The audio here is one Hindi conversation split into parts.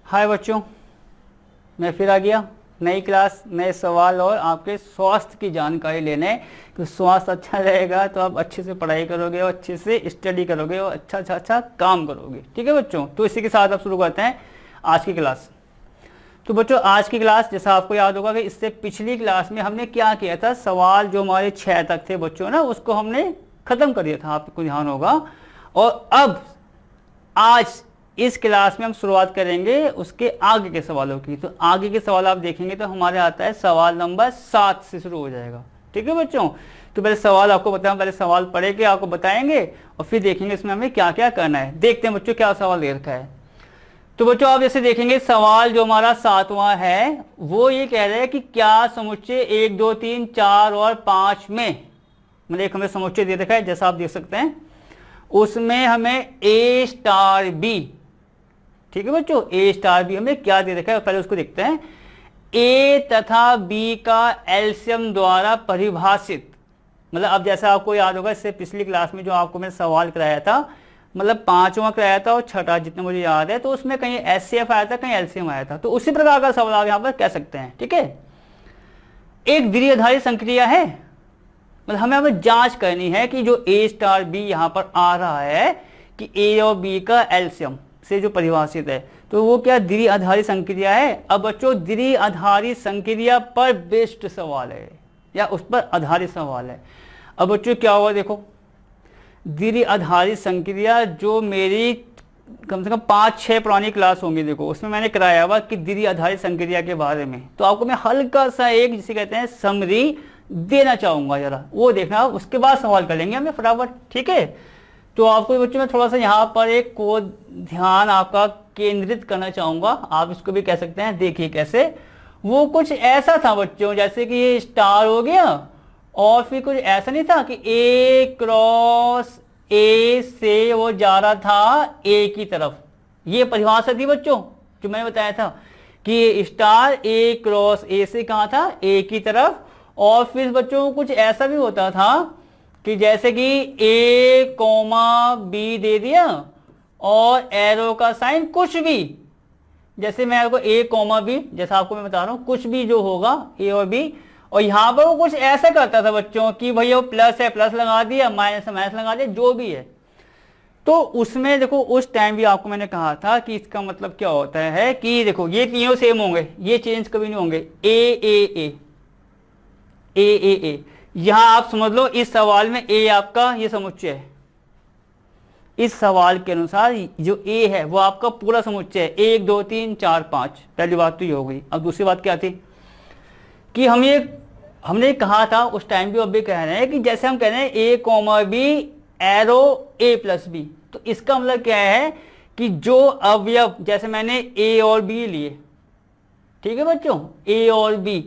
हाय बच्चों, मैं फिर आ गया नई क्लास नए सवाल और आपके स्वास्थ्य की जानकारी लेने। तो स्वास्थ्य अच्छा रहेगा तो आप अच्छे से पढ़ाई करोगे और अच्छे से स्टडी करोगे और अच्छा काम करोगे। ठीक है बच्चों, तो इसी के साथ आप शुरू करते हैं आज की क्लास। तो बच्चों आज की क्लास जैसा आपको याद होगा कि इससे पिछली क्लास में हमने क्या किया था, सवाल जो हमारे 6 तक थे बच्चों ना, उसको हमने खत्म कर दिया था, आपको ध्यान होगा। और अब आज इस क्लास में हम शुरुआत करेंगे उसके आगे के सवालों की। तो आगे के सवाल आप देखेंगे तो हमारे आता है सवाल नंबर 7 से शुरू हो जाएगा। ठीक है बच्चों, तो पहले सवाल आपको बताएं, पहले सवाल पढ़े के आपको बताएंगे और फिर देखेंगे इसमें हमें क्या क्या करना है। देखते हैं बच्चों क्या सवाल दे रखा है। तो बच्चों आप जैसे देखेंगे सवाल जो हमारा 7वां है वो ये कह रहे हैं कि क्या समुच्चय 1 2 3 4 और 5 में, मतलब एक हमें समुच्चय दे रखा है जैसा आप देख सकते हैं, उसमें हमें A स्टार B, ठीक है बच्चों, A स्टार B हमें क्या दे रखा है पहले उसको देखते हैं। A तथा B का एलसीएम द्वारा परिभाषित, मतलब अब जैसा आपको याद होगा इससे पिछली क्लास में जो आपको मैंने सवाल कराया था, मतलब 5वां कराया था और 6ठा जितना मुझे याद है, तो उसमें कहीं एचसीएफ आया था कहीं एलसीएम आया था। तो उसी प्रकार का सवाल आप यहाँ पर कह सकते हैं। ठीक है, एक द्विआधारी संक्रिया है, मतलब हमें अब जांच करनी है कि जो A स्टार B यहाँ पर आ रहा है कि A और B का एलसीएम से जो परिभाषित है तो वो क्या द्विआधारी संक्रिया है। अब बच्चों द्विआधारी संक्रिया पर बेस्ड सवाल है या उस पर आधारित सवाल है। अब बच्चों क्या हुआ, देखो द्विआधारी संक्रिया जो मेरी कम से कम 5-6 पुरानी क्लास होंगी, देखो उसमें मैंने कराया हुआ कि द्विआधारी संक्रिया के बारे में। तो आपको मैं हल्का सा एक जिसे कहते हैं समरी देना चाहूंगा, जरा वो देखना, उसके बाद सवाल कर लेंगे हमें फटाफट। ठीक है, तो आपको बच्चों मैं थोड़ा सा यहाँ पर एक को ध्यान आपका केंद्रित करना चाहूंगा, आप इसको भी कह सकते हैं। देखिए कैसे, वो कुछ ऐसा था बच्चों जैसे कि ये स्टार हो गया और फिर कुछ ऐसा नहीं था कि A क्रॉस A से वो जा रहा था A की तरफ। ये परिभाषा थी बच्चों जो मैंने बताया था कि स्टार A क्रॉस A से कहाँ था, A की तरफ। और फिर बच्चों कुछ ऐसा भी होता था कि जैसे कि A कोमा B दे दिया और एरो का साइन कुछ भी, जैसे मैं आपको A कोमा B, जैसा आपको मैं बता रहा हूँ, कुछ भी जो होगा A और B, और यहाँ पर वो कुछ ऐसा करता था बच्चों कि भैया वो प्लस है प्लस लगा दिया, माइनस है माइनस लगा दिया, जो भी है। तो उसमें देखो उस टाइम भी आपको मैंने कहा था कि इसका मतलब क्या होता है कि देखो ये तीनों सेम होंगे, ये चेंज कभी नहीं होंगे। ए यहां आप समझ लो इस सवाल में A आपका ये समुच्चय है। इस सवाल के अनुसार जो A है वो आपका पूरा समुच्चय है, 1 2 3 4 5। पहली बात तो ये हो गई। अब दूसरी बात क्या थी कि हमने कहा था उस टाइम भी, अब भी कह रहे हैं कि जैसे हम कह रहे हैं A comma B arrow A plus B, तो इसका मतलब क्या है कि जो अवयव, जैसे मैंने A और B लिए, ठीक है बच्चों, A और B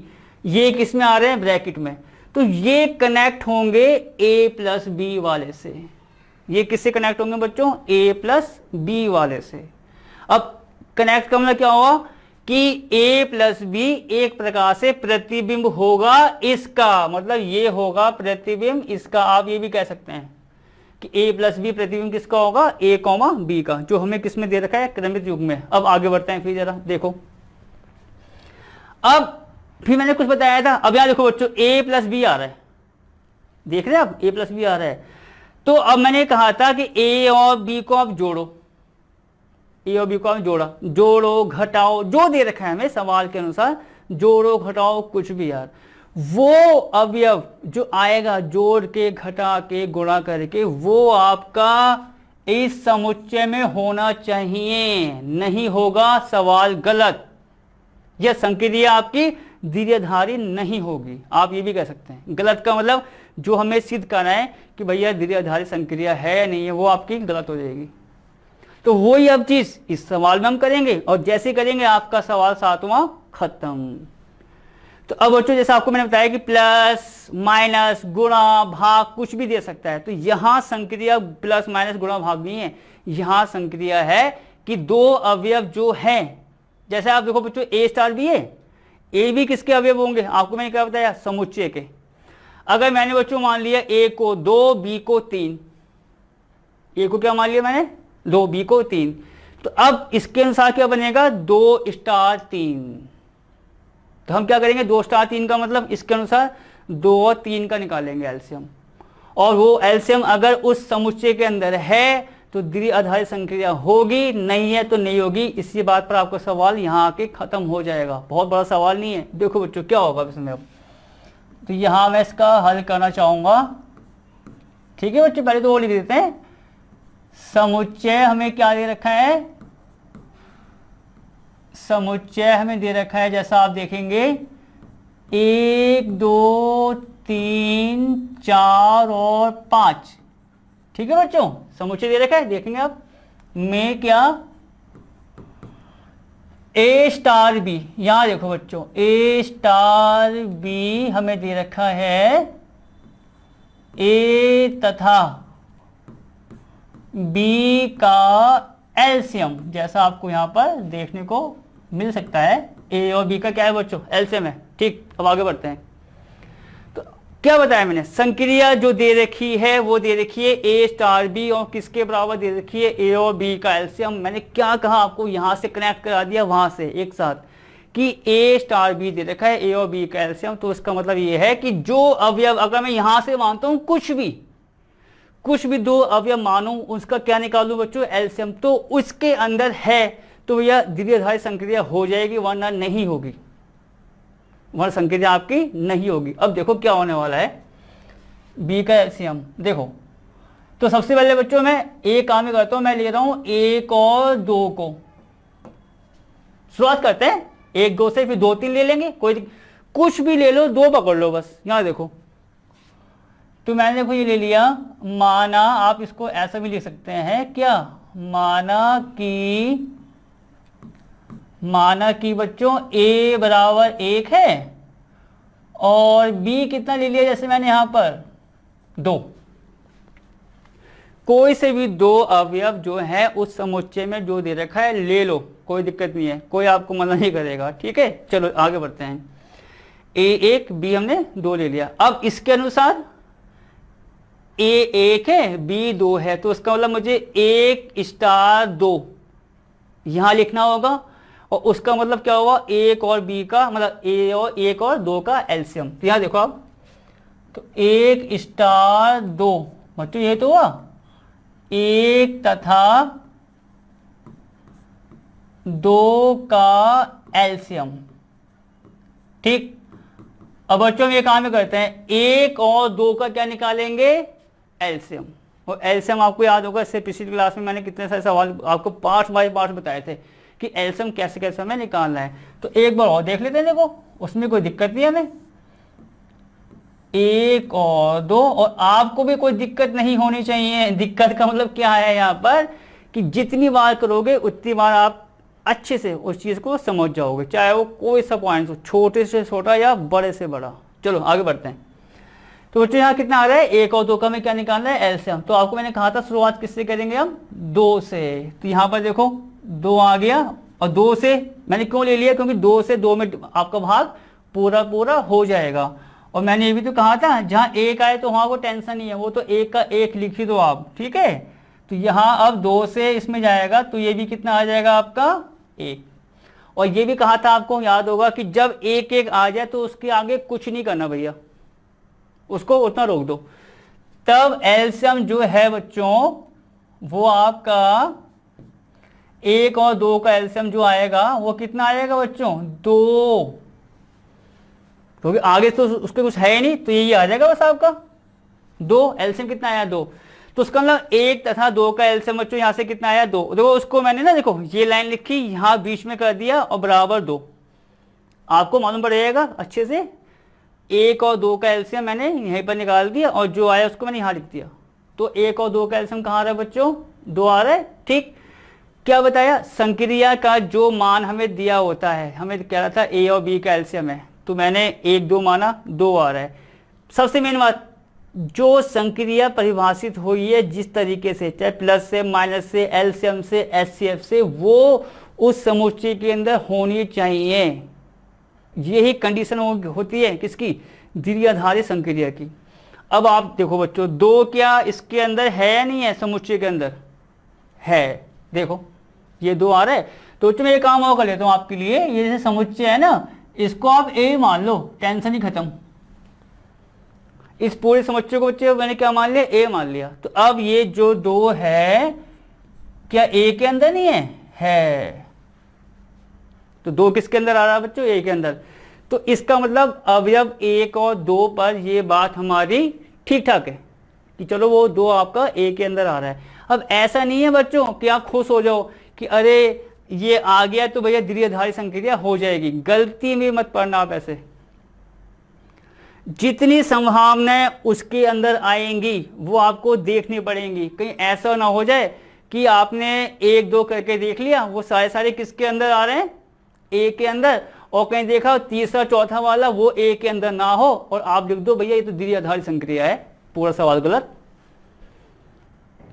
ये किस में आ रहे हैं, ब्रैकेट में, तो ये कनेक्ट होंगे A प्लस B वाले से। ये किससे कनेक्ट होंगे बच्चों, A प्लस B वाले से। अब कनेक्ट का मतलब क्या हुआ कि A प्लस B एक प्रकार से प्रतिबिंब होगा इसका, मतलब ये होगा प्रतिबिंब इसका। आप ये भी कह सकते हैं कि A प्लस B प्रतिबिंब किसका होगा, A कॉमा B का, जो हमें किसमें दे रखा है, क्रमित युग में। अब आगे बढ़ते हैं, फिर जरा देखो, अब फिर मैंने कुछ बताया था। अब यहाँ देखो बच्चों A प्लस B आ रहा है, देख रहे हैं आप, A प्लस B आ रहा है। तो अब मैंने कहा था कि A और B को आप जोड़ो, A और B को आप जोड़ो घटाओ, जो दे रखा है हमें सवाल के अनुसार, जोड़ो घटाओ कुछ भी यार, वो अवयव जो आएगा जोड़ के घटा के गुणा करके वो आपका इस समुच्चय में होना चाहिए, नहीं होगा सवाल गलत, यह संक्रिया आपकी द्विआधारी नहीं होगी। आप ये भी कह सकते हैं। गलत का मतलब जो हमें सिद्ध करना है कि भैया द्विआधारी संक्रिया है या नहीं है, वो आपकी गलत हो जाएगी। तो वही अब चीज इस सवाल में हम करेंगे, और जैसे करेंगे आपका सवाल 7वां खत्म। तो अब बच्चों जैसे आपको मैंने बताया कि प्लस माइनस गुणा भाग कुछ भी दे सकता है, तो यहां संक्रिया प्लस माइनस गुणा भाग नहीं है, यहां संक्रिया है कि दो अवयव जो हैं, जैसे आप देखो बच्चों A स्टार B है, A भी किसके अवयव होंगे, आपको मैंने क्या बताया, समुच्चय के। अगर मैंने बच्चों मान लिया A को 2 B को 3, A को क्या मान लिया मैंने 2 B को 3, तो अब इसके अनुसार क्या बनेगा, 2 स्टार 3। तो हम क्या करेंगे, 2 स्टार 3 का मतलब इसके अनुसार 2 और 3 का निकालेंगे एलसीएम, और वो एलसीएम अगर उस समुच्चय के अंदर है तो द्विआधारी संक्रिया होगी, नहीं है तो नहीं होगी। इसी बात पर आपका सवाल यहाँ आके खत्म हो जाएगा, बहुत बड़ा सवाल नहीं है। देखो बच्चों क्या होगा इसमें, अब तो यहाँ मैं इसका हल करना चाहूंगा। ठीक है बच्चों, पहले तो वो लिख देते हैं, समुच्चय हमें क्या दे रखा है, समुच्चय हमें दे रखा है जैसा आप देखेंगे 1 2 3 4 और 5। ठीक है बच्चों, समुच्चय दे रखा है, देखेंगे आप में क्या ए स्टार बी, यहां देखो बच्चों ए स्टार बी हमें दे रखा है, ए तथा बी का एलसीएम जैसा आपको यहां पर देखने को मिल सकता है। ए और बी का क्या है बच्चों, एलसीएम है। ठीक, अब आगे बढ़ते हैं। तो क्या बताया मैंने, संक्रिया जो दे रखी है वो दे रखी है ए स्टार बी, और किसके बराबर दे रखी है, ए और बी का एलसीएम। मैंने क्या कहा आपको, यहां से कनेक्ट करा दिया वहां से एक साथ कि ए स्टार बी दे रखा है, ए और बी का एलसीएम। तो इसका मतलब ये है कि जो अवयव अगर मैं यहां से मानता हूं कुछ भी 2 अवयव मानूं, उसका क्या निकालूं बच्चों, एलसीएम, तो उसके अंदर है तो यह द्विआधारी संक्रिया हो जाएगी, वरना नहीं होगी, वरना संक्रिया आपकी नहीं होगी। अब देखो क्या होने वाला है, बी का एलसीएम देखो। तो सबसे पहले बच्चों मैं एक काम ही करता हूं, मैं ले रहा हूं 1 और 2 को, शुरुआत करते हैं 1 2 से, फिर 2 3 ले लेंगे, कोई कुछ भी ले लो, 2 पकड़ लो बस। यहां देखो, तो मैंने देखो ये ले लिया, माना आप इसको ऐसा भी लिख सकते हैं क्या, माना कि बच्चों a बराबर 1 है और b कितना ले लिया, जैसे मैंने यहां पर 2। कोई से भी 2 अवयव जो है उस समुच्चय में जो दे रखा है ले लो, कोई दिक्कत नहीं है, कोई आपको मना नहीं करेगा। ठीक है, चलो आगे बढ़ते हैं। a 1 b हमने 2 ले लिया। अब इसके अनुसार a 1 है b 2 है, तो इसका मतलब मुझे 1 स्टार 2 यहां लिखना होगा, और उसका मतलब क्या हुआ, 1 और b का मतलब a और 1 और 2 का एलसीएम। तो यहां देखो आप, तो 1 स्टार 2 बच्चों ये तो हुआ 1 तथा 2 का एलसीएम। ठीक, अब बच्चों हम ये काम करते हैं, 1 और 2 का क्या निकालेंगे, एलसीएम। और एलसीएम आपको याद होगा, इससे पिछली क्लास में मैंने कितने सारे सवाल आपको पार्ट बाय पार्ट बताए थे कि एलसीएम कैसे कैसे हमें निकालना है। तो एक बार और देख लेते हैं, देखो उसमें कोई दिक्कत नहीं है हमें, 1 और 2, और आपको भी कोई दिक्कत नहीं होनी चाहिए। दिक्कत का मतलब क्या है यहाँ पर कि जितनी बार करोगे उतनी बार आप अच्छे से उस चीज को समझ जाओगे, चाहे वो कोई सा पॉइंट हो, छोटे से छोटा या बड़े से बड़ा। चलो आगे बढ़ते हैं। तो बच्चों यहाँ कितना आ रहा है, 1 और 2 का हमें क्या निकालना है, एलसीएम। तो आपको मैंने कहा था शुरुआत किससे करेंगे हम, 2 से। तो यहाँ पर देखो 2 आ गया, और 2 से मैंने क्यों ले लिया, क्योंकि 2 से 2 में आपका भाग पूरा पूरा हो जाएगा। और मैंने ये भी तो कहा था जहाँ 1 आए तो वहाँ वो टेंशन नहीं है, वो तो 1 का 1 लिख ही दो आप। ठीक है, तो यहाँ अब 2 से इसमें जाएगा तो ये भी कितना आ जाएगा आपका 1। और ये भी कहा था आपको, याद होगा कि जब 1 1 आ जाए तो उसके आगे कुछ नहीं करना भैया, उसको उतना रोक दो। तब एलसीएम जो है बच्चों वो आपका 1 और 2 का एलसीएम जो आएगा वो कितना आएगा बच्चों, 2, क्योंकि आगे तो उसके कुछ है ही नहीं, तो यही आ जाएगा बस आपका 2। एलसीएम कितना आया, 2। तो उसका मतलब 1 तथा 2 का एलसीएम बच्चों यहाँ से कितना आया, 2। देखो उसको मैंने ना, देखो ये लाइन लिखी यहाँ बीच में कर दिया और बराबर 2, आपको मालूम पड़ेगा अच्छे से। 1 और 2 का एलसीएम मैंने यहीं पर निकाल दिया, और जो आया उसको मैंने यहाँ लिख दिया। तो 1 और 2 का एलसीएम कहाँ आ रहा है बच्चों, 2 आ रहा है। ठीक, क्या बताया, संक्रिया का जो मान हमें दिया होता है, हमें कह रहा था ए और बी का एलसीएम है, तो मैंने 1 2 माना, 2 आ रहा है। सबसे मेन बात, जो संक्रिया परिभाषित हुई है जिस तरीके से, चाहे प्लस से, माइनस से, एलसीएम से, एचसीएफ से, वो उस समुच्चय के अंदर होनी चाहिए। यही कंडीशन होती है किसकी, द्विआधारी संक्रिया की। अब आप देखो बच्चों, 2 क्या इसके अंदर है या नहीं है, समुच्चय के अंदर है। देखो ये 2 आ रहा है। तो बच्चों मैं ये काम और कर लेता हूँ आपके लिए, ये जैसे समुच्चय है ना, इसको आप ए मान लो, टेंशन ही खत्म। इस पूरे समुच्चय को बच्चे मैंने क्या मान लिया, ए मान लिया। तो अब ये जो 2 है क्या ए के अंदर नहीं है? तो 2 किसके अंदर आ रहा है बच्चों, ए के अंदर। तो इसका मतलब अवयव 1 और 2 पर ये बात हमारी ठीक ठाक है कि चलो वो 2 आपका ए के अंदर आ रहा है। अब ऐसा नहीं है बच्चों कि आप खुश हो जाओ कि अरे ये आ गया तो भैया द्विआधारी संक्रिया हो जाएगी, गलती में मत पड़ना आप ऐसे। जितनी संभावनाएं उसके अंदर आएंगी वो आपको देखनी पड़ेंगी। कहीं ऐसा ना हो जाए कि आपने 1 2 करके देख लिया, वो सारे किसके अंदर आ रहे हैं, ए के अंदर, और कहीं देखा तीसरा चौथा वाला वो ए के अंदर ना हो और आप लिख दो भैया ये तो द्विआधारी संक्रिया है, पूरा सवाल गलत।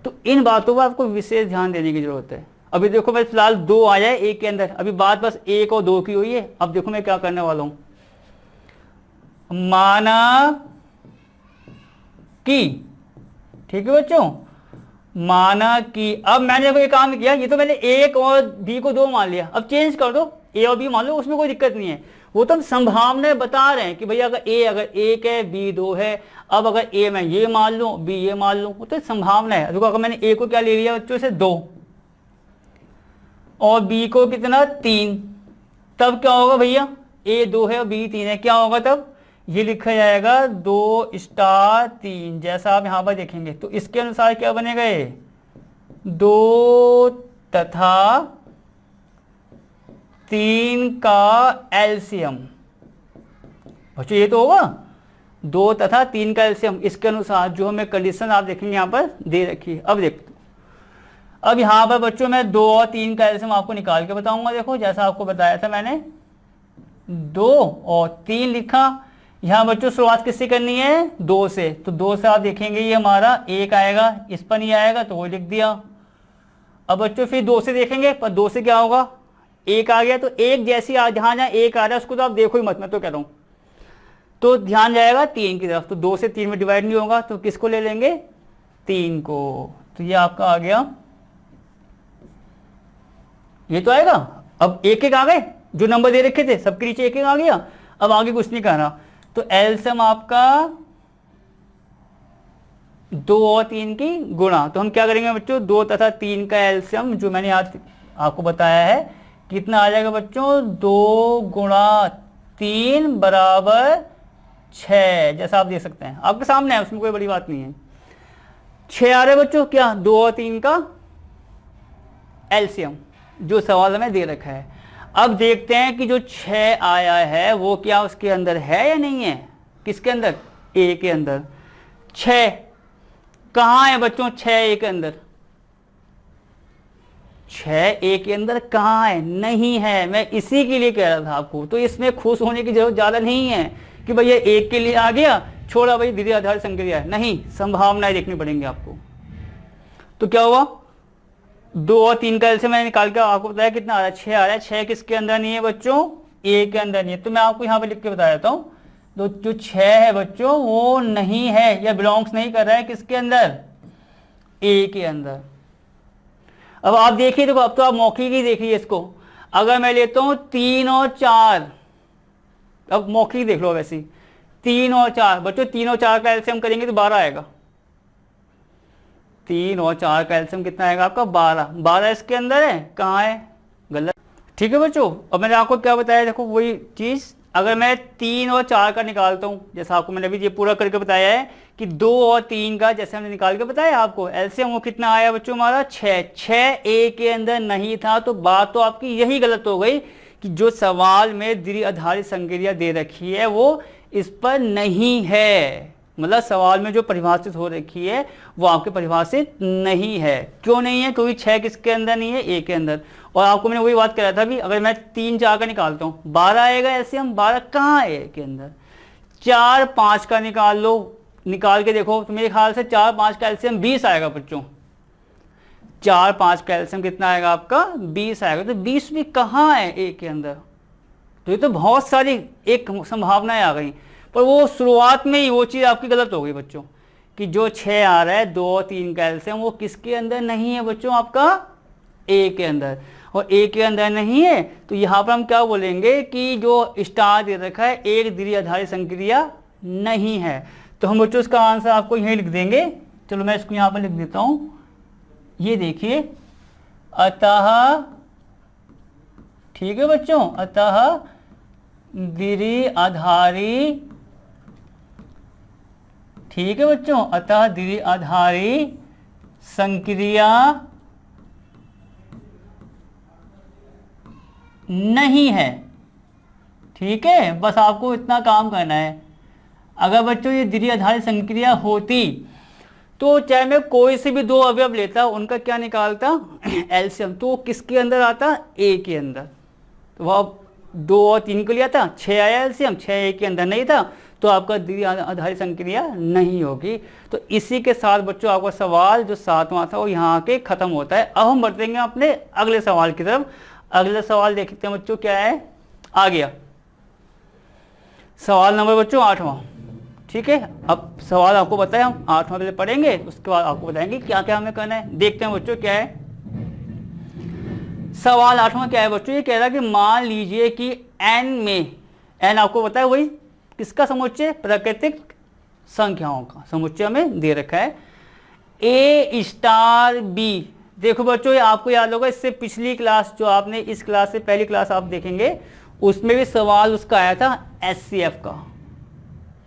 तो इन बातों पर आपको विशेष ध्यान देने की जरूरत है। अभी देखो मैं फिलहाल 2 आया है ए के अंदर, अभी बात बस 1 और 2 की हुई है। अब देखो मैं क्या करने वाला हूं, माना कि, ठीक है बच्चों, माना कि अब मैंने देखो ये काम किया, ये तो मैंने 1 और बी को 2 मान लिया, अब चेंज कर दो ए और बी मान लो, उसमें कोई दिक्कत नहीं है। वो तो हम संभावनाएं बता रहे हैं कि भैया अगर 1 है बी 2 है, अब अगर ए मैं ये मान लूं बी ये मान लूं, वो तो संभावना है। देखो अगर मैंने ए को क्या ले लिया बच्चों से 2 और बी को कितना 3, तब क्या होगा भैया, ए 2 है और बी 3 है, क्या होगा तब, ये लिखा जाएगा 2 स्टार 3, जैसा आप यहां पर देखेंगे। तो इसके अनुसार क्या बनेगा, ये 2 तथा 3 का एलसीएम। बच्चों ये तो होगा 2 तथा 3 का एलसीएम, इसके अनुसार जो हमें कंडीशन आप देखेंगे यहां पर दे रखी है। अब देखो, अब यहां पर बच्चों मैं 2 और 3 का एलसीएम आपको निकाल के बताऊंगा। देखो जैसा आपको बताया था मैंने, 2 और 3 लिखा। यहां बच्चों शुरुआत किससे करनी है, 2 से। तो 2 से आप देखेंगे ये हमारा 1 आएगा, इस पर नहीं आएगा तो वो लिख दिया। अब बच्चों फिर 2 से देखेंगे, पर 2 से क्या होगा, 1 आ गया, तो 1 जैसी जहां 1 आ रहा है उसको तो आप देखो ही मत, मैं तो कह रहा हूं। तो ध्यान जाएगा 3 की तरफ, तो 2 से 3 में डिवाइड नहीं होगा, तो किसको ले लेंगे, 3 को। तो ये आपका आ गया, ये तो आएगा। अब 1 आ गए, जो नंबर दे रखे थे सबके नीचे 1 आ गया। अब आगे कुछ नहीं करना, तो एलसीएम आपका 2 और 3 की गुणा। तो हम क्या करेंगे बच्चों, 2 तथा 3 का एलसीएम जो मैंने आज आपको बताया है कितना आ जाएगा बच्चों, 2 गुणा 3 बराबर 6, जैसा आप देख सकते हैं आपके सामने है, उसमें कोई बड़ी बात नहीं है। 6 आ रहे बच्चों क्या, 2 और 3 का एलसीएम जो सवाल हमें दे रखा है। अब देखते हैं कि जो 6 आया है वो क्या उसके अंदर है या नहीं है, किसके अंदर, ए के अंदर। 6 कहाँ है बच्चों, 6 ए के अंदर, 6 ए के अंदर कहाँ है, नहीं है। मैं इसी के लिए कह रहा था आपको, तो इसमें खुश होने की जरूरत ज्यादा नहीं है कि भैया 1 के लिए आ गया, छोड़ा भाई द्विआधारी संक्रिया है, नहीं, संभावनाएं देखनी पड़ेंगी आपको। तो क्या हुआ, 2 और 3 का एलसीएम मैंने निकाल के आपको बताया कितना आ रहा है, 6 आ रहा है। 6 किसके अंदर नहीं है बच्चों, ए के अंदर नहीं है। तो मैं आपको यहाँ पे लिख के बता देता हूँ, तो जो 6 है बच्चों वो नहीं है या बिलोंग्स नहीं कर रहा है किसके अंदर, ए के अंदर। अब आप देखिए, देखो अब तो आप मौखिक ही देखिए इसको। अगर मैं लेता हूँ 3 और 4, अब मौखिक देख लो वैसे, 3 और 4 बच्चों, 3 और 4 का एलसीएम करेंगे तो 12 आएगा। 3 और 4 का एलसीएम कितना आएगा आपका, 12। 12 इसके अंदर है, कहाँ है, गलत, ठीक है बच्चों। अब मैंने आपको क्या बताया, देखो वही चीज, अगर मैं 3 और 4 का निकालता हूं, जैसा आपको मैंने अभी ये पूरा करके बताया है कि 2 और 3 का जैसे हमने निकाल के बताया आपको एलसीएम, वो कितना आया बच्चों हमारा, 6। 6 ए के अंदर नहीं था, तो बात तो आपकी यही गलत हो गई कि जो सवाल में द्विआधारी संक्रिया दे रखी है वो इस पर नहीं है। मतलब सवाल में जो परिभाषित हो रखी है वो आपके परिभाषित नहीं है। क्यों नहीं है, क्योंकि 6 किसके अंदर नहीं है, ए के अंदर। और आपको मैंने वही बात करा था भी, अगर मैं 3 4 का निकालता हूँ 12 आएगा एलसीएम, 12 कहाँ है, ए के अंदर। 4 5 का निकाल लो, निकाल के देखो तो मेरे ख्याल से 4 5 का एलसीएम 20 आएगा बच्चों। 4 5 का एलसीएम कितना आएगा आपका, 20 आएगा। तो 20 भी कहाँ है, ए के अंदर। तो ये तो बहुत सारी एक संभावनाएं आ गई, पर वो शुरुआत में ही वो चीज़ आपकी गलत हो गई बच्चों कि जो 6 आ रहा है 2 और 3 का एलसीएम वो किसके अंदर नहीं है बच्चों, आपका ए के अंदर। और ए के अंदर नहीं है, तो यहाँ पर हम क्या बोलेंगे कि जो स्टार दे रखा है एक द्विआधारी संक्रिया नहीं है। तो हम बच्चों इसका आंसर आपको यहीं लिख देंगे। चलो मैं इसको यहाँ पर लिख देता हूँ, ये देखिए, अतः, ठीक है बच्चों, अतः द्विआधारी, ठीक है बच्चों, अतः द्विआधारी संक्रिया नहीं है। ठीक है, बस आपको इतना काम करना है। अगर बच्चों ये द्विआधारी संक्रिया होती तो चाहे मैं कोई से भी दो अवयव लेता, उनका क्या निकालता, एलसीएम, तो किसके अंदर आता, ए के अंदर। तो वह 2 और 3 को लिया था, 6 आया एलसीएम, 6 ए के अंदर नहीं था, तो आपका द्विआधारी संक्रिया नहीं होगी। तो इसी के साथ बच्चों आपका सवाल जो 7वां था वो यहाँ के खत्म होता है। अब हम बढ़ेंगे अपने अगले सवाल की तरफ। अगला सवाल देखते हैं बच्चों क्या है, आ गया सवाल नंबर बच्चों 8वां। ठीक है, अब सवाल आपको बताया, हम 8वां पहले पढ़ेंगे, उसके बाद आपको बताएंगे क्या क्या हमें करना है। देखते हैं बच्चों क्या है सवाल 8वां। क्या है बच्चों, ये कह रहा है कि मान लीजिए कि n में, n आपको पता है वही किसका समुच्चय, प्राकृतिक संख्याओं का समुच्चय हमें दे रखा है, a स्टार b। देखो बच्चों ये आपको याद होगा, इससे पिछली क्लास जो आपने, इस क्लास से पहली क्लास आप देखेंगे, उसमें भी सवाल उसका आया था एचसीएफ का,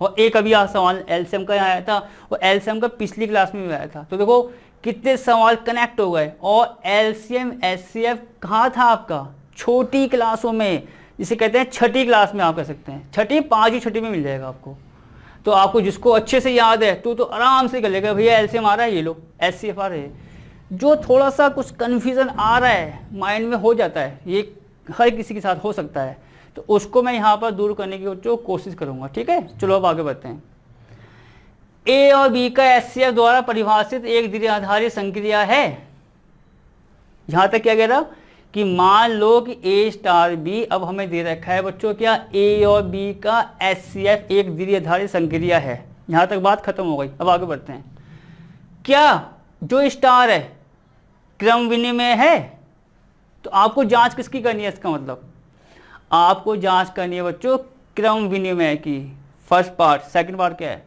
और एक अभी सवाल एलसीएम का आया था, और एलसीएम का पिछली क्लास में भी आया था। तो देखो कितने सवाल कनेक्ट हो गए। और एलसीएम एचसीएफ कहाँ था आपका, छोटी क्लासों में, जिसे कहते हैं छठी क्लास में, आप कह सकते हैं छठी, 5वीं छठी में मिल जाएगा आपको। तो आपको जिसको अच्छे से याद है तो आराम से कर लेगा, भैया एलसीएम आ रहा है, ये लो एचसीएफ आ रहे हैं। जो थोड़ा सा कुछ कन्फ्यूज़न आ रहा है माइंड में, हो जाता है, ये हर किसी के साथ हो सकता है, तो उसको मैं यहाँ पर दूर करने की जो कोशिश करूँगा। ठीक है, चलो अब आगे बढ़ते हैं। ए और बी का एचसीएफ द्वारा परिभाषित एक द्विआधारी संक्रिया है। यहाँ तक क्या कह रहा कि मान लो कि ए स्टार बी, अब हमें दे रखा है बच्चों क्या, ए और बी का एचसीएफ एक द्विआधारी संक्रिया है। यहाँ तक बात खत्म हो गई। अब आगे बढ़ते हैं। क्या जो स्टार है क्रम विनिमय है, तो आपको जांच किसकी करनी है, इसका मतलब आपको जांच करनी है बच्चों क्रम विनिमय की। फर्स्ट पार्ट, सेकंड पार्ट क्या है,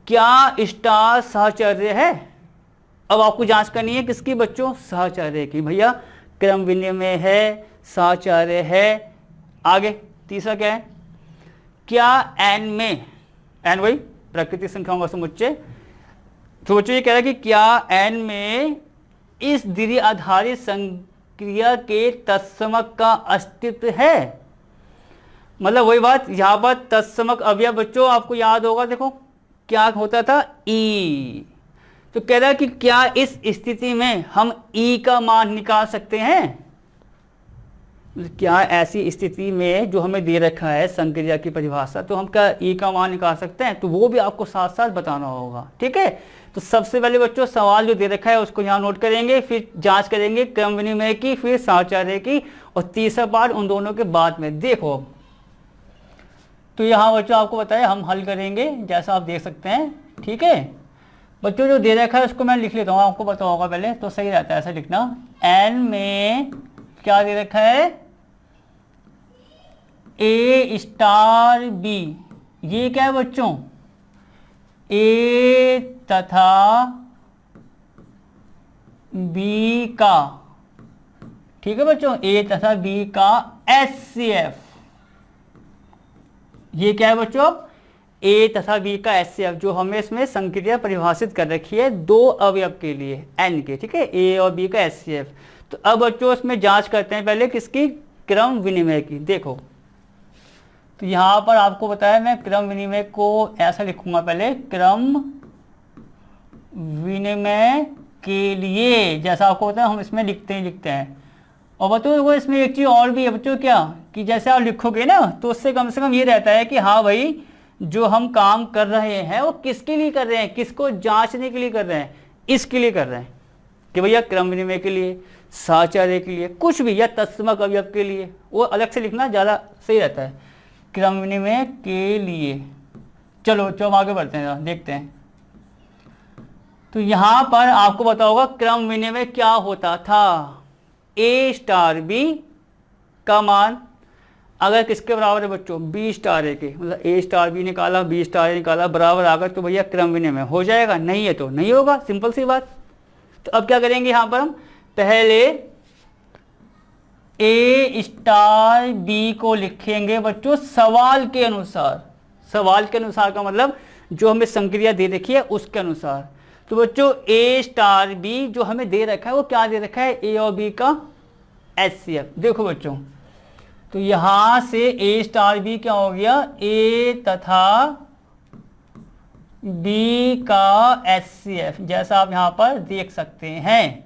क्या स्टार सहचर्य है। अब आपको जांच करनी है किसकी बच्चों, सहचर्य की। भैया क्रम विनिमय है, सहचर्य है। आगे तीसरा क्या है, क्या एन में, एन वही प्राकृतिक संख्याओं का समुच्चय। तो बच्चों ये कह रहा है कि क्या एन में इस द्विआधारी संक्रिया के तत्समक का अस्तित्व है। मतलब वही बात, यहाँ पर तत्समक अवयव बच्चों आपको याद होगा, देखो क्या होता था, ई। तो कह रहा है कि क्या इस स्थिति में हम ई का मान निकाल सकते हैं। क्या ऐसी स्थिति में जो हमें दे रखा है संक्रिया की परिभाषा, तो हम क्या ई का मान निकाल सकते हैं, तो वो भी आपको साथ साथ बताना होगा। ठीक है, तो सबसे पहले बच्चों सवाल जो दे रखा है उसको यहाँ नोट करेंगे, फिर जांच करेंगे क्रम विनिमय की, फिर सहचर्य की, और तीसरा पार्ट उन दोनों के बाद में। देखो तो यहाँ बच्चों आपको बताया हम हल करेंगे, जैसा आप देख सकते हैं। ठीक है बच्चों, जो दे रखा है उसको मैं लिख लेता हूँ, आपको पता होगा पहले तो सही रहता है ऐसा लिखना। एन में क्या दे रखा है, ए स्टार बी। ये क्या है बच्चों, ए तथा बी का, ठीक है बच्चों, ए तथा बी का एचसीएफ। ये क्या है बच्चों, ए तथा बी का एचसीएफ, जो हमें इसमें संक्रिया परिभाषित कर रखी है दो अवयव के लिए एन के। ठीक है, ए और बी का एचसीएफ। तो अब बच्चों इसमें जांच करते हैं पहले किसकी, क्रम विनिमय की। देखो तो यहाँ पर आपको बताया, मैं क्रम विनिमय को ऐसा लिखूंगा पहले, क्रम विनिमय के लिए, जैसा आपको होता है हम इसमें लिखते हैं। और बच्चों वो इसमें एक चीज़ और भी है बच्चों, क्या कि जैसे आप लिखोगे ना तो उससे कम से कम ये रहता है कि हाँ भाई जो हम काम कर रहे हैं वो किसके लिए कर रहे हैं, किसको जांचने के लिए कर रहे हैं, इसके लिए कर रहे हैं कि भैया क्रम विनिमय के लिए, सहचर्य के लिए, कुछ भी, या तत्समक अवयव के लिए, वो अलग से लिखना ज़्यादा सही रहता है, क्रम विनिमय के लिए। चलो हम आगे बढ़ते हैं, देखते हैं। तो यहाँ पर आपको पता होगा क्रम विनिमय क्या होता था। ए स्टार बी का मान अगर किसके बराबर है बच्चों, बी स्टार ए के, मतलब ए स्टार बी निकाला, बी स्टार ए निकाला, बराबर आ गया तो भैया क्रम विनिमय हो जाएगा, नहीं है तो नहीं होगा, सिंपल सी बात। तो अब क्या करेंगे यहाँ पर हम, पहले ए स्टार बी को लिखेंगे बच्चों सवाल के अनुसार। सवाल के अनुसार का मतलब जो हमें संक्रिया दे रखी है उसके अनुसार। तो बच्चों ए स्टार बी जो हमें दे रखा है वो क्या दे रखा है, ए और बी का एचसीएफ। देखो बच्चों, तो यहां से ए स्टार बी क्या हो गया, ए तथा बी का एचसीएफ, जैसा आप यहां पर देख सकते हैं।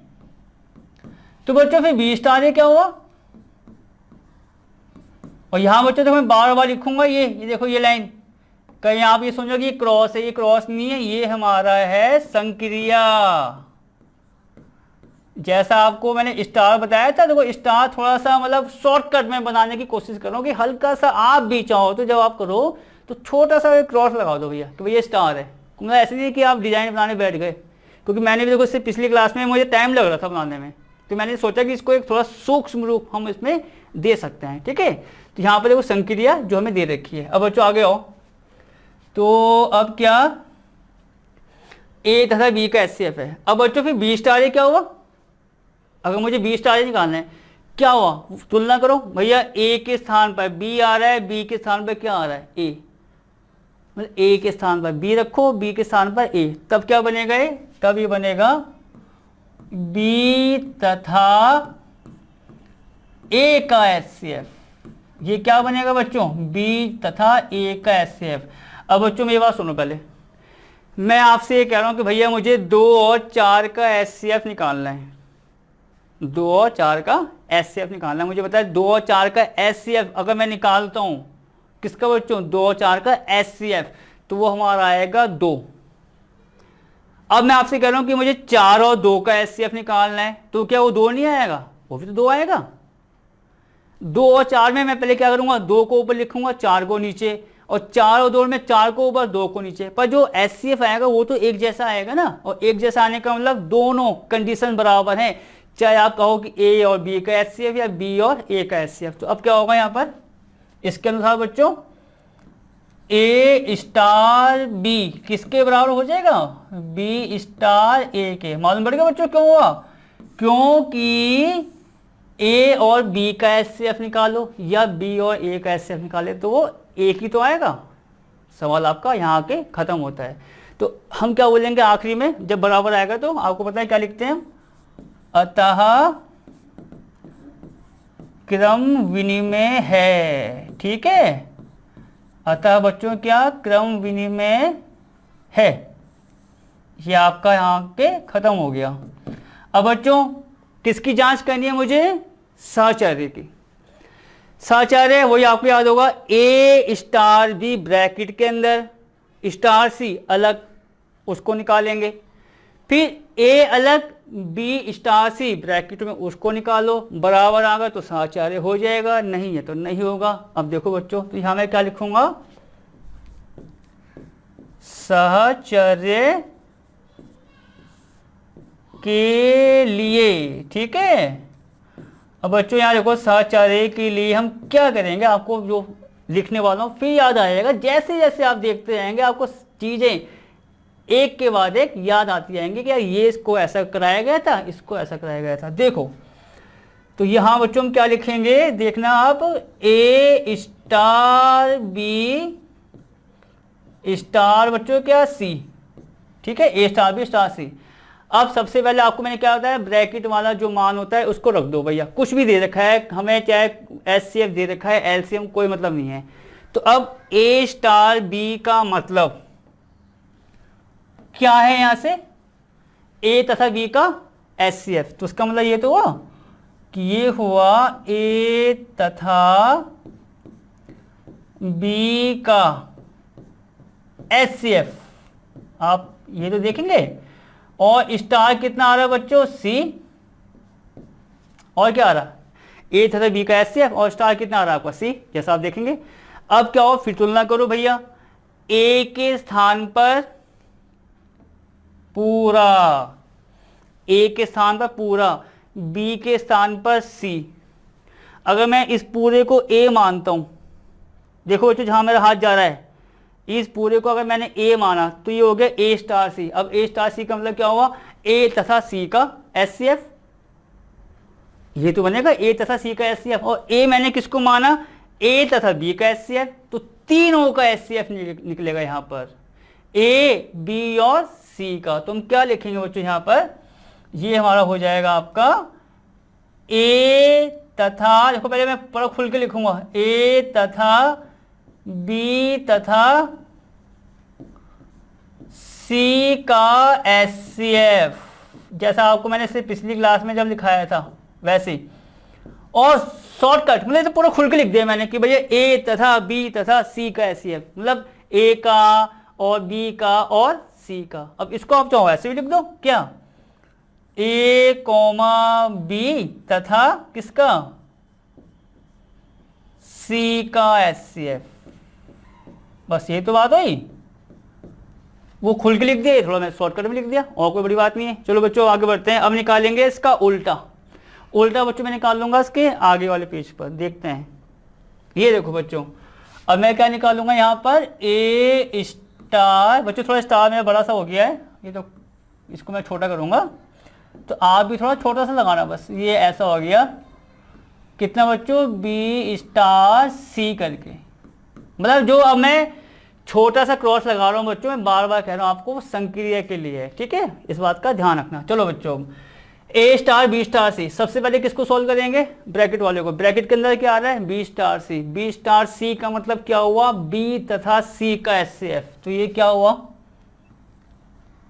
तो बच्चों फिर बी स्टार ए क्या हुआ, और यहां बच्चों देखो मैं बार बार लिखूंगा ये देखो ये लाइन, कहीं आप ये समझो कि ये क्रॉस है, ये क्रॉस नहीं है, ये हमारा है संक्रिया। जैसा आपको मैंने स्टार बताया था, देखो स्टार थोड़ा सा मतलब शॉर्टकट में बनाने की कोशिश करो कि हल्का सा आप भी चाहो तो जब आप करो तो छोटा सा क्रॉस लगा दो भैया कि भैया स्टार है। मतलब ऐसे नहीं कि आप डिजाइन बनाने बैठ गए, क्योंकि मैंने भी देखो इससे पिछली क्लास में मुझे टाइम लग रहा था बनाने में, तो मैंने सोचा कि इसको एक थोड़ा सूक्ष्म रूप हम इसमें दे सकते हैं। ठीक है, तो यहाँ पर देखो संक्रिया जो हमें दे रखी है। अब बच्चों आगे आओ, तो अब क्या ए तथा बी का एचसीएफ है। अब बच्चों फिर बी स्टार ए क्या हुआ, अगर मुझे बी स्टार ए निकालना है क्या हुआ, तुलना करो भैया, ए के स्थान पर बी आ रहा है, बी के स्थान पर क्या आ रहा है, ए, मतलब ए के स्थान पर बी रखो, बी के स्थान पर ए, तब क्या बनेगा ये, तब ये बनेगा बी तथा ए का एचसीएफ। ये क्या बनेगा बच्चों, बी तथा ए का एचसीएफ। अब बच्चों मेरी बात सुनो, पहले मैं आपसे ये कह रहा हूं कि भैया मुझे 2 और 4 का एचसीएफ निकालना है, 2 और 4 का एचसीएफ निकालना है। मुझे बताया 2 और 4 का एचसीएफ अगर मैं निकालता हूं किसका बच्चों, 2 और 4 का एचसीएफ, तो वो हमारा आएगा 2। अब मैं आपसे कह रहा हूं कि मुझे 4 और 2 का एचसीएफ निकालना है, तो क्या वो 2 नहीं आएगा, वो भी तो 2 आएगा। 2 और 4 में मैं पहले क्या करूंगा, 2 को ऊपर लिखूंगा, 4 को नीचे, और 4 और 2 में 4 को ऊपर, 2 को नीचे, पर जो एचसीएफ आएगा वो तो एक जैसा आएगा ना, और एक जैसा आने का मतलब दोनों कंडीशन बराबर हैं, चाहे आप कहो कि ए और बी का एचसीएफ या बी और ए का एचसीएफ। तो अब क्या होगा यहाँ पर, इसके अनुसार बच्चों ए स्टार बी किसके बराबर हो जाएगा, बी स्टार ए के। मालूम पड़ेगा बच्चों क्यों हुआ, क्योंकि ए और बी का एचसीएफ निकालो या बी और ए का एचसीएफ निकाले तो वो एक ही तो आएगा। सवाल आपका यहाँ के खत्म होता है। तो हम क्या बोलेंगे आखिरी में जब बराबर आएगा, तो आपको पता है क्या लिखते हैं, अतः क्रम विनिमय है। ठीक है, अतः बच्चों क्या क्रम विनिमय है, ये आपका यहाँ के खत्म हो गया। अब बच्चों किसकी जांच करनी है मुझे, साचार्य की। साचार्य वही आपको याद होगा, ए स्टार बी ब्रैकेट के अंदर, स्टार सी अलग, उसको निकालेंगे, फिर ए अलग बी स्टार सी ब्रैकेट में उसको निकालो, बराबर आ गया तो साचार्य हो जाएगा, नहीं है तो नहीं होगा। अब देखो बच्चों, तो यहां मैं क्या लिखूंगा, साचार्य के लिए। ठीक है, अब बच्चों यहाँ देखो साचार्य के लिए हम क्या करेंगे, आपको जो लिखने वाला हूँ फिर याद आएगा, जैसे जैसे आप देखते रहेंगे आपको चीजें एक के बाद एक याद आती जाएंगी कि यार ये इसको ऐसा कराया गया था, इसको ऐसा कराया गया था। देखो तो यहाँ बच्चों हम क्या लिखेंगे, देखना आप, ए स्टार बी स्टार बच्चों क्या सी। ठीक है, ए स्टार बी स्टार सी। अब सबसे पहले आपको मैंने क्या होता है, ब्रैकेट वाला जो मान होता है उसको रख दो भैया, कुछ भी दे रखा है हमें, चाहे एचसीएफ दे रखा है, एलसीएम, कोई मतलब नहीं है। तो अब ए स्टार बी का मतलब क्या है, यहां से ए तथा बी का एचसीएफ, तो उसका मतलब ये तो हुआ कि ये हुआ ए तथा बी का एचसीएफ, आप ये तो देखेंगे। और स्टार कितना आ रहा है बच्चों, सी, और क्या आ रहा है, ए तथा बी का एचसीएफ, और स्टार कितना आ रहा है आपका सी, जैसा आप देखेंगे। अब क्या हो, फिर तुलना करो भैया, ए के स्थान पर पूरा, ए के स्थान पर पूरा, बी के स्थान पर सी। अगर मैं इस पूरे को ए मानता हूँ, देखो बच्चों जहाँ मेरा हाथ जा रहा है, इस पूरे को अगर मैंने ए माना तो ये हो गया ए स्टार सी। अब ए स्टार सी का मतलब क्या हुआ, ए तथा सी का HCF। ये तो बनेगा ए तथा सी का HCF। और ए मैंने किसको माना, ए तथा बी का HCF, तो तीनों का HCF निकलेगा यहाँ पर, ए बी और सी का। तो हम क्या लिखेंगे बच्चों यहाँ पर, ये हमारा हो जाएगा आपका ए तथा, देखो पहले मैं पूरा खुल के लिखूंगा, ए तथा बी तथा सी का HCF, जैसा आपको मैंने इसे पिछली क्लास में जब लिखाया था वैसे ही। और शॉर्टकट मतलब तो पूरा खुल के लिख दिया मैंने कि भैया ए तथा बी तथा सी का HCF, मतलब ए का और बी का और सी का। अब इसको आप चाहो ऐसे भी लिख दो, क्या, ए कॉमा बी तथा किसका, सी का HCF। बस ये तो बात हुई, वो खुल के लिख दिया, थोड़ा मैं शॉर्टकट में लिख दिया, और कोई बड़ी बात नहीं है। चलो बच्चों आगे बढ़ते हैं। अब निकालेंगे इसका उल्टा। उल्टा बच्चों मैं निकाल लूंगा इसके आगे वाले पेज पर, देखते हैं। ये देखो बच्चों, अब मैं क्या निकालूंगा यहाँ पर, ए स्टार। बच्चों थोड़ा स्टार मेरा बड़ा सा हो गया है, ये तो इसको मैं छोटा करूंगा, तो आप भी थोड़ा छोटा सा लगाना, बस ये ऐसा हो गया। कितना बच्चों, बी स्टार सी करके, मतलब जो अब मैं छोटा सा क्रॉस लगा रहा हूँ बच्चों, मैं बार बार कह रहा हूँ आपको, संक्रिया के लिए है, ठीक है, इस बात का ध्यान रखना। चलो बच्चों, ए स्टार बी स्टार सी, सबसे पहले किसको सॉल्व करेंगे, ब्रैकेट वाले को। ब्रैकेट के अंदर क्या आ रहा है, B star c. B star c का मतलब क्या हुआ, बी तथा सी का HCF। तो ये क्या हुआ,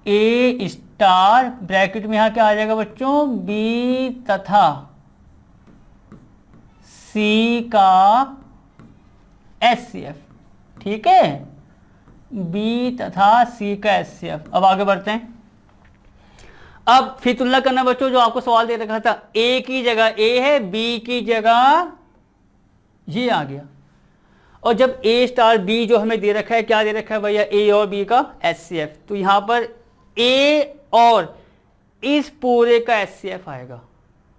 ए स्टार, ब्रैकेट में यहाँ क्या आ जाएगा बच्चों, बी तथा सी का HCF, ठीक है, बी तथा सी का HCF। अब आगे बढ़ते हैं। अब फिर तुलना करना बच्चों, जो आपको सवाल दे रखा था, ए की जगह ए है, बी की जगह ये आ गया। और जब ए स्टार बी जो हमें दे रखा है, क्या दे रखा है भैया, ए और बी का HCF, तो यहां पर ए और इस पूरे का HCF आएगा।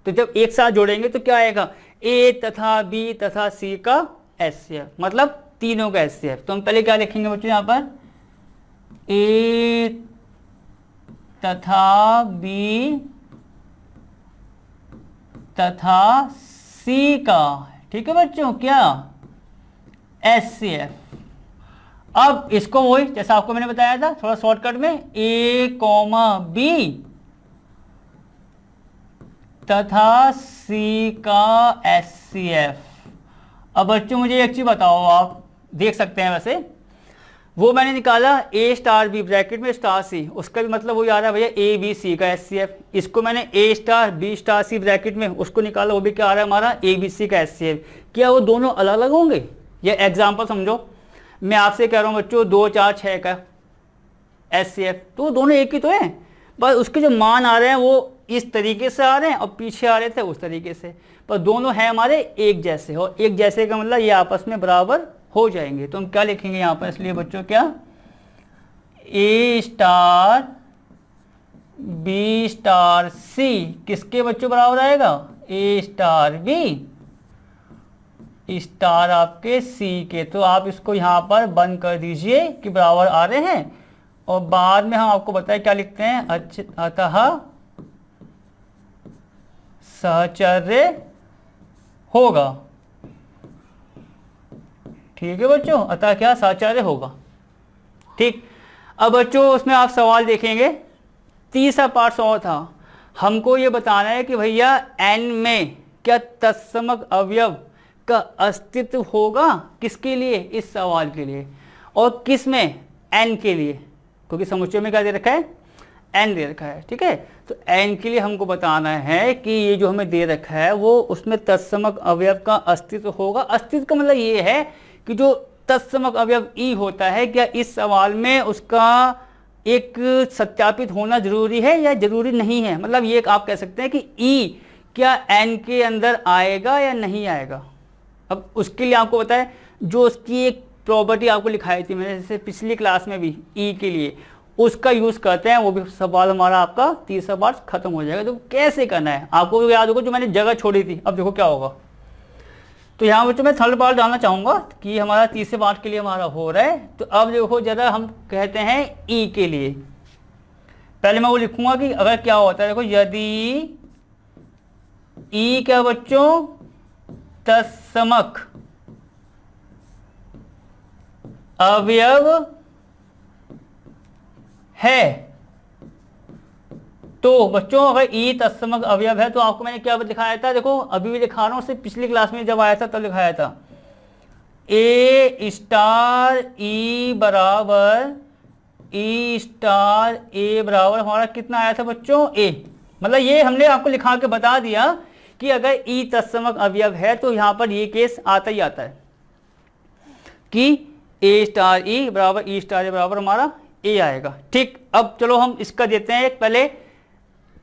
तो जब एक साथ जोड़ेंगे तो क्या आएगा, ए तथा बी तथा सी का HCF, मतलब तीनों का HCF। तो हम पहले क्या लिखेंगे बच्चों यहाँ पर, ए तथा बी तथा सी का, ठीक है बच्चों, क्या, HCF। अब इसको वही जैसा आपको मैंने बताया था थोड़ा शॉर्टकट में, ए कॉमा बी तथा सी का HCF। अब बच्चों मुझे एक चीज बताओ, आप देख सकते हैं वैसे, वो मैंने निकाला ए स्टार बी, ब्रैकेट में स्टार सी, उसका भी मतलब वही आ रहा है भैया, ए बी सी का HCF। इसको मैंने ए star B star c bracket में, उसको निकाला, वो भी क्या आ रहा है हमारा, ए बी सी का HCF। क्या वो दोनों अलग अलग होंगे, ये एग्जाम्पल समझो, मैं आपसे कह रहा हूँ बच्चों 2 4 6 का HCF, तो दोनों एक ही तो है, बस उसके जो मान आ रहे हैं वो इस तरीके से आ रहे हैं और पीछे आ रहे थे उस तरीके से, पर दोनों हैं हमारे एक जैसे। और एक जैसे का मतलब ये आपस में बराबर हो जाएंगे। तो हम क्या लिखेंगे यहाँ पर, इसलिए बच्चों क्या, ए स्टार बी स्टार सी किसके बच्चों बराबर आएगा, ए स्टार बी स्टार आपके सी के। तो आप इसको यहाँ पर बंद कर दीजिए कि बराबर आ रहे हैं, और बाद में हम आपको बताएं क्या लिखते हैं, अतः सहचर्य होगा, ठीक है बच्चों, अतः क्या, सहचर्य होगा, ठीक। अब बच्चों उसमें आप सवाल देखेंगे, तीसरा पार्ट सवाल था, हमको ये बताना है कि भैया n में क्या तत्समक अवयव का अस्तित्व होगा, किसके लिए, इस सवाल के लिए, और किस में, n के लिए, क्योंकि समुच्चय में क्या दे रखा है, n दे रखा है, ठीक है। तो n के लिए हमको बताना है कि ये जो हमें दे रखा है वो उसमें तत्समक अवयव का अस्तित्व होगा। अस्तित्व का मतलब ये है कि जो तत्समक अवयव ई होता है, क्या इस सवाल में उसका एक सत्यापित होना जरूरी है या जरूरी नहीं है। मतलब ये आप कह सकते हैं कि ई क्या n के अंदर आएगा या नहीं आएगा। अब उसके लिए आपको बताए, जो उसकी एक प्रॉपर्टी आपको लिखाई थी मैंने, जैसे पिछली क्लास में भी ई के लिए, उसका यूज़ करते हैं, वो भी सवाल हमारा आपका तीसरा पार्ट खत्म हो जाएगा। तो कैसे करना है आपको याद होगा, जो मैंने जगह छोड़ी थी। अब देखो क्या होगा, तो यहाँ बच्चों मैं थर्ड पार्ट डालना चाहूँगा कि हमारा तीसरे पार्ट के लिए हमारा हो रहा है। तो अब देखो जरा हम कहते हैं ई के लिए, पहले मैं वो लिखूंगा कि अगर क्या होता है, देखो यदि ई क्या बच्चों तत्समक अवयव है, तो बच्चों अगर ई तत्समक अवयव है तो आपको मैंने क्या दिखाया था, देखो अभी भी दिखा रहा हूं, सिर्फ पिछली क्लास में जब आया था तब दिखाया था। ए स्टार ई बराबर ई स्टार ए बराबर हमारा कितना आया था बच्चों, ए। मतलब ये हमने आपको लिखा के बता दिया कि अगर ई तत्समक अवयव है तो यहां पर ये केस आता ही आता है कि ए स्टार ई बराबर ई स्टार ए बराबर हमारा ए आएगा। ठीक, अब चलो हम इसका देते हैं एक पहले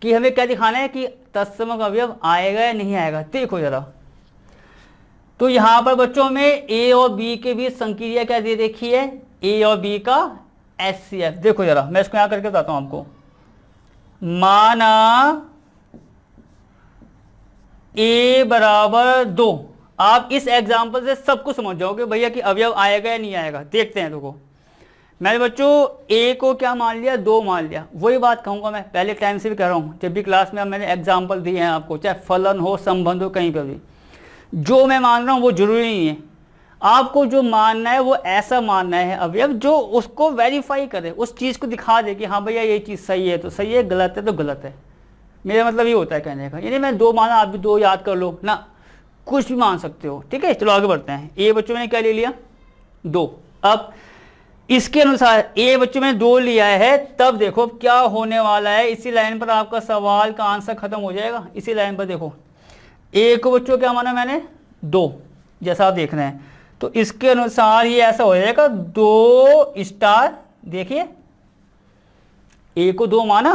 कि हमें क्या दिखाना है कि तत्समक अवयव आएगा या नहीं आएगा। देखो जरा, तो यहां पर बच्चों में ए और बी के बीच संक्रिया क्या दे देखी है, ए और बी का HCF। देखो जरा मैं इसको यहां करके बताता हूं आपको। माना ए बराबर 2, आप इस एग्जाम्पल से सब कुछ समझ जाओगे भैया कि अवयव आएगा या नहीं आएगा। देखते हैं, देखो मैंने बच्चों ए को क्या मान लिया, 2 मान लिया। वही बात कहूंगा मैं, पहले टाइम से भी कह रहा हूं, जब भी क्लास में मैंने एग्जाम्पल दिए हैं आपको, चाहे फलन हो संबंध हो कहीं पर भी, जो मैं मान रहा हूं वो जरूरी नहीं है। आपको जो मानना है वो ऐसा मानना है अवयव जो उसको वेरीफाई करे, उस चीज़ को दिखा दे कि हाँ भैया ये चीज़ सही है तो सही है, गलत है तो गलत है। मेरा मतलब ये होता है कहने का, यानी मैं 2 माना, आप भी 2 याद कर लो ना, कुछ भी मान सकते हो। ठीक है, चलो आगे बढ़ते हैं। ए बच्चों मैंने क्या ले लिया, 2। अब इसके अनुसार ए बच्चों में 2 लिया है, तब देखो क्या होने वाला है। इसी लाइन पर आपका सवाल का आंसर खत्म हो जाएगा। इसी लाइन पर देखो, ए को बच्चों क्या माना मैंने, 2, जैसा आप देख रहे हैं। तो इसके अनुसार ये ऐसा हो जाएगा 2 स्टार, देखिए ए को 2 माना,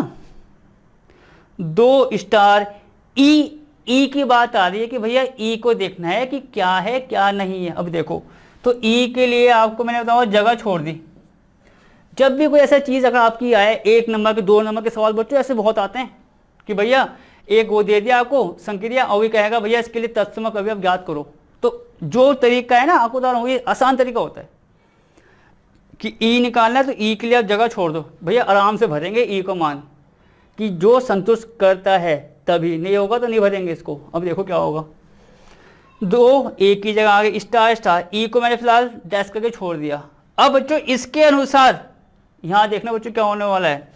2 स्टार ई की बात आ रही है कि भैया ई को देखना है कि क्या है क्या नहीं है। अब देखो, तो ई के लिए आपको मैंने बताया जगह छोड़ दी। जब भी कोई ऐसा चीज़ अगर आपकी आए, 1 नंबर के 2 नंबर के सवाल बच्चों ऐसे बहुत आते हैं कि भैया एक वो दे दिया आपको संक्रिया और ये कहेगा भैया इसके लिए तत्समक अवयव ज्ञात करो। तो जो तरीका है ना आपको बता रहा हूँ, ये आसान तरीका होता है कि ई निकालना है तो ई के लिए आप जगह छोड़ दो, भैया आराम से भरेंगे ई को मान कि जो संतुष्ट करता है, तभी नहीं होगा तो नहीं भरेंगे इसको। अब देखो क्या होगा, 2 एक की जगह आगे स्टार स्टार, ई को मैंने फिलहाल डैश करके छोड़ दिया। अब बच्चों इसके अनुसार यहाँ देखना बच्चों क्या होने वाला है,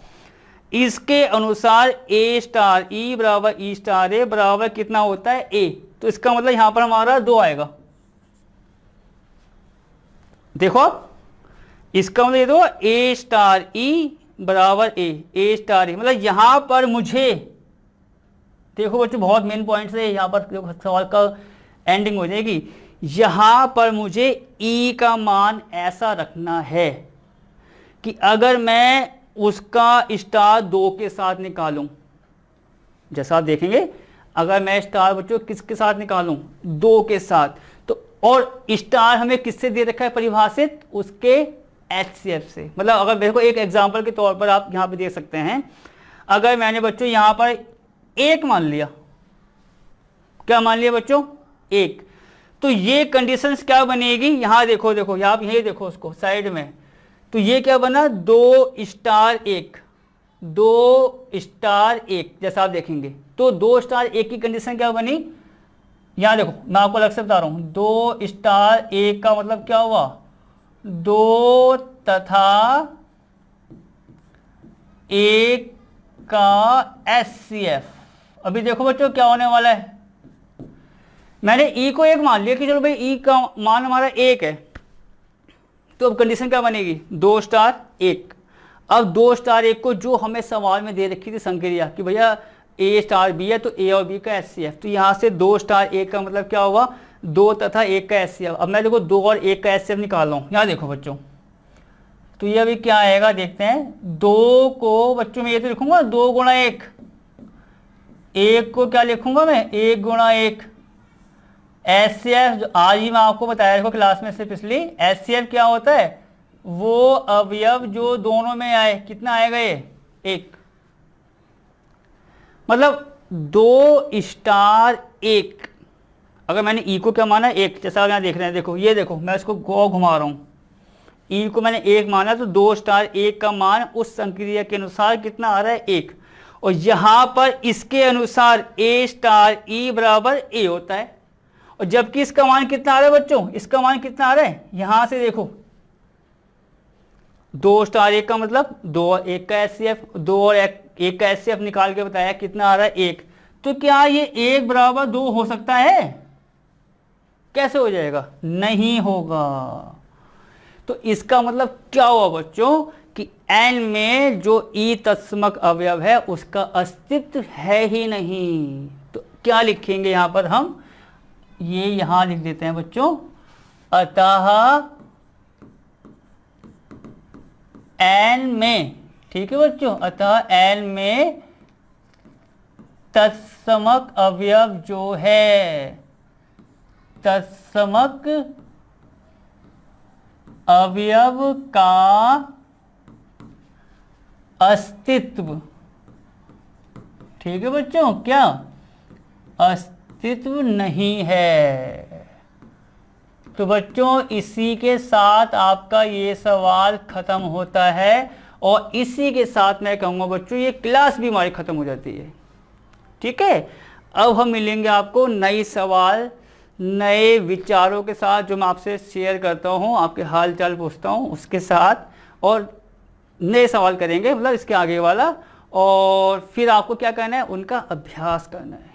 इसके अनुसार ए स्टार ई बराबर ई स्टार ए बराबर कितना होता है, ए। तो इसका मतलब यहां पर हमारा 2 आएगा। देखो आप, इसका मतलब ये दो ए स्टार ई बराबर ए स्टार ई, मतलब यहां पर मुझे देखो बच्चों बहुत मेन पॉइंट है, यहां पर सवाल का एंडिंग हो जाएगी। यहां पर मुझे ई का मान ऐसा रखना है कि अगर मैं उसका स्टार 2 के साथ निकालूं, जैसा आप देखेंगे, अगर मैं स्टार बच्चों किसके साथ निकालूं, 2 के साथ, तो और स्टार हमें किससे दे रखा है परिभाषित, उसके HCF से। मतलब अगर देखो एक एग्जांपल के तौर पर आप यहां पे देख सकते हैं, अगर मैंने बच्चों यहां पर 1 मान लिया, क्या मान लिया बच्चों, 1, तो ये कंडीशंस क्या बनेगी, यहां देखो देखो यहां आप यही देखो उसको साइड में, तो ये क्या बना 2 स्टार 1, 2 स्टार 1, जैसा आप देखेंगे। तो 2 स्टार 1 की कंडीशन क्या बनी, यहां देखो मैं आपको अलग से बता रहा हूं, 2 स्टार 1 का मतलब क्या हुआ, 2 तथा 1 का HCF। अभी देखो बच्चों क्या होने वाला है, मैंने ई को 1 मान लिया कि चलो भाई ई का मान हमारा 1 है, तो अब कंडीशन क्या बनेगी, 2 स्टार 1। अब 2 स्टार 1 को जो हमें सवाल में दे रखी थी संक्रिया कि भैया ए स्टार बी है तो ए और बी का HCF, तो यहाँ से 2 स्टार 1 का मतलब क्या होगा, 2 तथा 1 का HCF। अब मैं देखो 2 और 1 का HCF निकाल रहा हूँ, यहाँ देखो बच्चों, तो ये अभी क्या आएगा देखते हैं। 2 को बच्चों में ये तो लिखूंगा 2 गुणा 1, 1 को क्या लिखूंगा मैं, 1 गुणा 1। HCF आज ही मैं आपको बताया देखो क्लास में से पिछली, HCF क्या होता है, वो अवयव जो दोनों में आए, कितना आएगा ये, 1। मतलब 2 स्टार 1, अगर मैंने ई को क्या माना 1, जैसा आप यहाँ देख रहे हैं, देखो ये देखो मैं इसको गो घुमा रहा हूँ, ई को मैंने 1 माना तो 2 स्टार 1 का मान उस संक्रिया के अनुसार कितना आ रहा है, 1। और यहाँ पर इसके अनुसार ए स्टार ई बराबर ए होता है, और जबकि इसका मान कितना आ रहा है बच्चों, इसका मान कितना आ रहा है, यहाँ से देखो 2 स्टार 1 का मतलब 2 और 1 का एचसीएफ, 2 और 1 का एचसीएफ निकाल के बताया कितना आ रहा है, 1। तो क्या ये 1 बराबर 2 हो सकता है, कैसे हो जाएगा, नहीं होगा। तो इसका मतलब क्या हुआ बच्चों कि n में जो ई तत्समक अवयव है उसका अस्तित्व है ही नहीं। तो क्या लिखेंगे यहां पर हम, ये यहां लिख देते हैं बच्चों, अतः n में, ठीक है बच्चों, अतः n में तत्समक अवयव जो है, तत्समक अवयव का अस्तित्व, ठीक है बच्चों, क्या अस्तित्व नहीं है। तो बच्चों इसी के साथ आपका ये सवाल खत्म होता है, और इसी के साथ मैं कहूँगा बच्चों ये क्लास भी हमारी खत्म हो जाती है। ठीक है, अब हम मिलेंगे आपको नई सवाल, नए विचारों के साथ, जो मैं आपसे शेयर करता हूँ, आपके हाल चाल पूछता हूँ उसके साथ, और नए सवाल करेंगे, मतलब इसके आगे वाला। और फिर आपको क्या करना है, उनका अभ्यास करना है।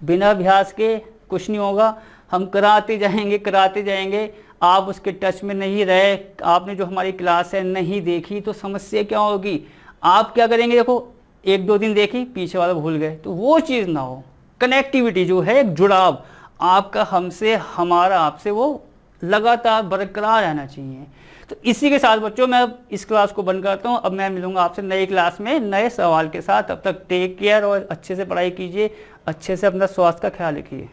बिना अभ्यास के कुछ नहीं होगा, हम कराते जाएंगे, आप उसके टच में नहीं रहे, आपने जो हमारी क्लास है नहीं देखी, तो समस्या क्या होगी, आप क्या करेंगे, देखो 1-2 दिन देखी, पीछे वाला भूल गए, तो वो चीज़ ना हो। कनेक्टिविटी जो है, एक जुड़ाव आपका हमसे, हमारा आपसे, वो लगातार बरकरार रहना चाहिए। तो इसी के साथ बच्चों मैं इस क्लास को बंद करता हूँ। अब मैं मिलूंगा आपसे नई क्लास में नए सवाल के साथ। तब तक टेक केयर और अच्छे से पढ़ाई कीजिए, अच्छे से अपना स्वास्थ्य का ख्याल रखिए।